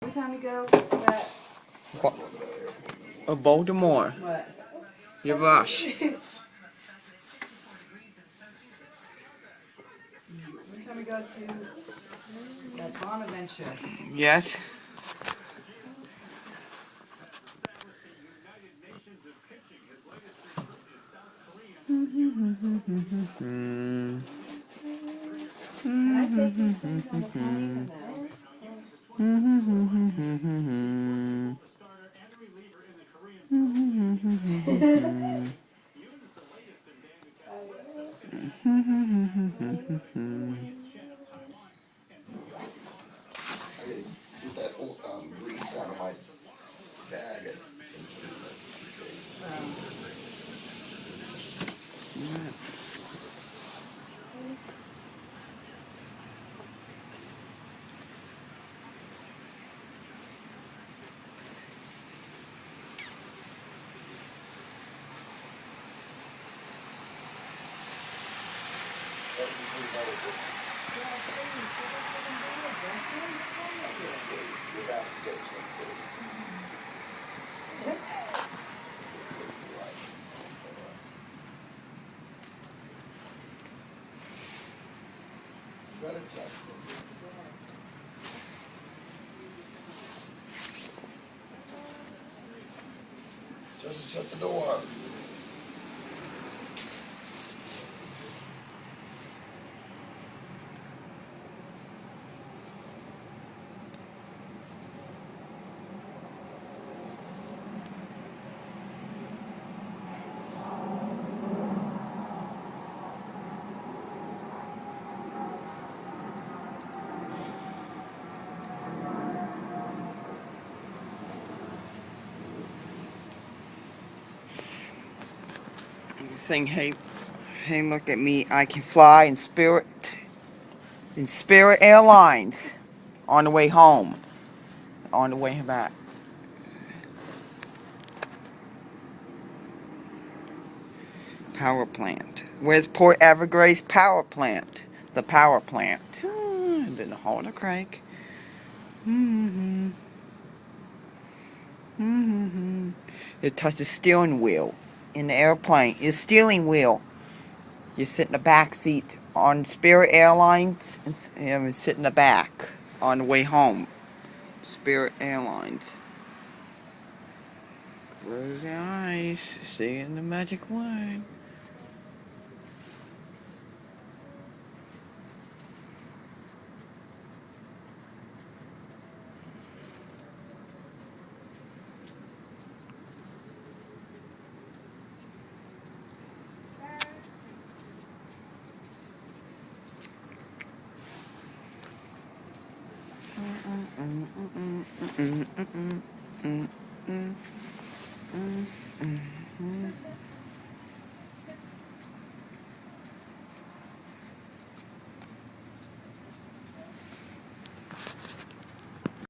What time you go to that? Baltimore. What? You rush. What time we go to that Bonaventure? Yes. Can I take these things on the plane or no? I gotta get that grease out of my bag and put it in that suitcase. Just shut the door. Saying, hey, look at me. I can fly in Spirit Airlines on the way home, on the way back. Power plant. Where's Port Everglades power plant? The power plant. Then the Harder Crank. It touched the steering wheel in the airplane. It's steering wheel. You sit in the back seat on Spirit Airlines and sit in the back on the way home. Spirit Airlines. Close your eyes, saying the magic word.